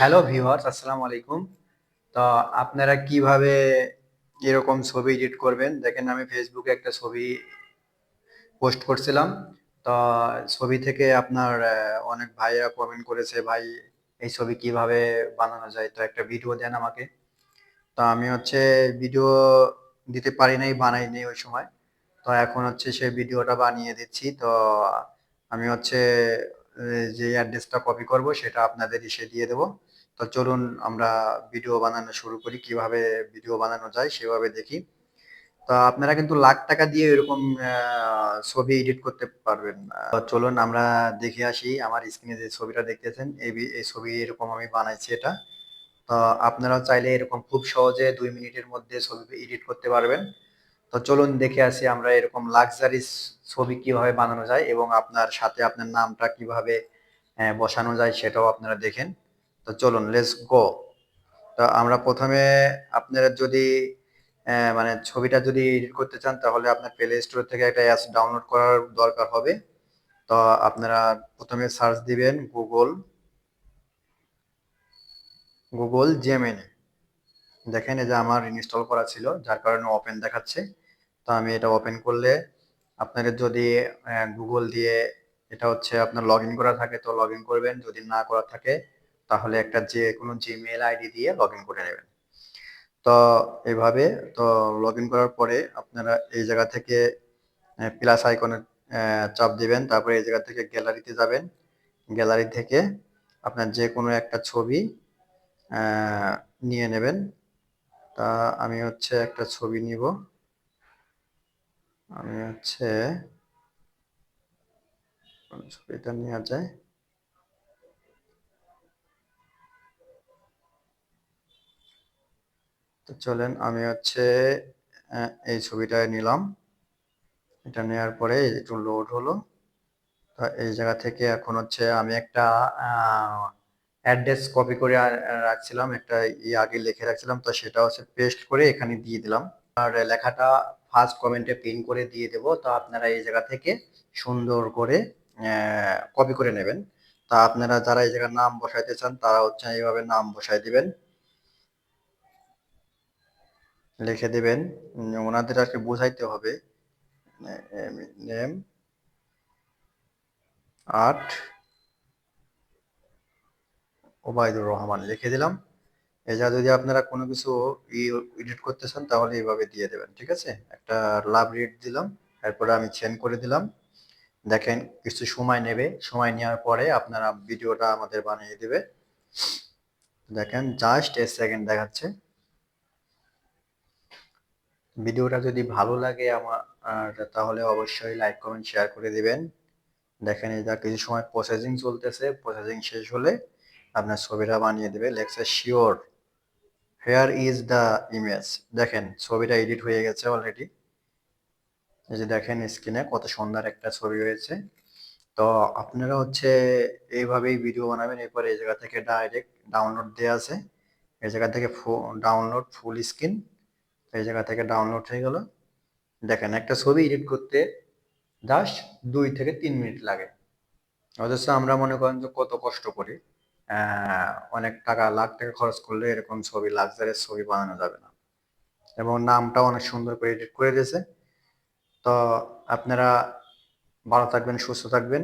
Hello viewers, আসসালামু আলাইকুম। তো আপনারা কিভাবে এরকম ছবি এডিট করবেন? দেখেন, আমি ফেসবুকে একটা ছবি পোস্ট করছিলাম। তো ছবি থেকে আপনার অনেক ভাইয়া কমেন্ট করেছে, ভাই এই ছবি কিভাবে বানানো যায়, তো একটা ভিডিও দেন আমাকে। তো আমি ভিডিও দিতে পারি নাই, বানাইনি ওই সময়। তো এখন সেই ভিডিওটা বানিয়ে দিচ্ছি। তো আমি যে অ্যাড্রেসটা কপি করব সেটা আপনাদের ইসে দিয়ে দেব। তো চলুন আমরা ভিডিও বানানো শুরু করি। কিভাবে ভিডিও বানানো যায় সেভাবে দেখি। তো আপনারা কিন্তু লাখ টাকা দিয়ে এরকম ছবি এডিট করতে পারবেন। তো চলুন আমরা দেখে আসি। আমার স্ক্রিনে যে ছবিটা দেখতেছেন, এই ছবি এরকম আমি বানাইছি এটা। তো আপনারাও চাইলে এরকম খুব সহজে 2 মিনিটের মধ্যে ছবি এডিট করতে পারবেন। তো চলুন দেখে আসি আমরা এরকম লাক্সারিস ছবি কিভাবে বানানো যায় এবং আপনার সাথে আপনার নামটা কিভাবে বসানো যায় সেটাও আপনারা দেখেন। তো চলুন, লেটস গো। তো আমরা প্রথমে আপনারা যদি মানে ছবিটা যদি এডিট করতে চান তাহলে আপনার প্লে স্টোর থেকে একটা অ্যাপস ডাউনলোড করার দরকার হবে। তো আপনারা প্রথমে সার্চ দিবেন গুগল জেমিনি। দেখেন, এই যে আমার ইনস্টল করা ছিল যার কারণে ওপেন দেখাচ্ছে। তো আমি এটা ওপেন করলে আপনাদের যদি গুগল দিয়ে এটা আপনার লগ ইন করা থাকে তো লগ ইন করবেন, যদি না করা থাকে তাহলে একটা যে কোনো জিমেইল আইডি দিয়ে লগ ইন করে নেবেন। তো এভাবে তো লগ ইন করার পরে আপনারা এই জায়গা থেকে প্লাস আইকনে চাপ দিবেন, তারপরে এই জায়গা থেকে গ্যালারিতে যাবেন। গ্যালারি থেকে আপনার যে কোনো একটা ছবি নিয়ে নেবেন। তা আমি একটা ছবি নিব। আমি ছবিটা নেওয়া যায়। তো চলেন, আমি এই ছবিটা নিলাম। এটা নেওয়ার পরে একটু লোড হলো। তো এই জায়গা থেকে এখন আমি একটা অ্যাড্রেস কপি করে রাখছিলাম, একটা আগে লিখে রাখছিলাম, তো সেটা পেস্ট করে এখানে দিয়ে দিলাম। আর লেখাটা ফার্স্ট কমেন্টে পিন করে দিয়ে দেব। তো আপনারা এই জায়গা থেকে সুন্দর করে কপি করে নেবেন। তা আপনারা যারা এই জায়গায় নাম বসাইতে চান তারা এইভাবে নাম বসাই দিবেন, লিখে দিবেন। ওনাদের বোঝাইতে হবে নেম আর্ট ওবায়দুর রহমান লিখে দিলাম। এটা যদি আপনারা কোনো কিছু এডিট করতে চান তাহলে এইভাবে দিয়ে দেবেন, ঠিক আছে। একটা লাভ রেট দিলাম, এরপরে আমি চেঞ্জ করে দিলাম। দেখেন, কিছু সময় নেবে, সময় নেওয়ার পরে আপনারা ভিডিওটা আমাদের বানিয়ে দিবে। দেখেন, জাস্ট এ সেকেন্ড দেখাচ্ছে। ভিডিওটা যদি ভালো লাগে আমার তাহলে অবশ্যই লাইক কমেন্ট শেয়ার করে দিবেন। দেখেন, এই যা কিছু সময় প্রসেসিং চলতেছে, প্রসেসিং শেষ হলে আপনার ছবিটা বানিয়ে দেবে। লেখছে sure hair is the image. দেখেন, ছবিটা এডিট হয়ে গেছে অলরেডি। এই যে দেখেন স্ক্রিনে কত সুন্দর একটা ছবি হয়েছে। তো আপনারা এইভাবেই ভিডিও বানাবেন। এরপরে এই জায়গা থেকে ডাইরেক্ট ডাউনলোড দেওয়া আছে, এই জায়গা থেকে ডাউনলোড ফুল স্ক্রিন, এই জায়গা থেকে ডাউনলোড হয়ে গেল। দেখেন, একটা ছবি এডিট করতে জাস্ট 2 থেকে 3 মিনিট লাগে। অথচ আমরা মনে করেন যে কত কষ্ট করি, অনেক টাকা, লাখ টাকা খরচ করলে এরকম ছবি, লাক্সারিয়াস ছবি বানানো যাবে না। এবং নামটাও অনেক সুন্দর করে এডিট করে দিয়েছে। তো আপনারা ভালো থাকবেন, সুস্থ থাকবেন।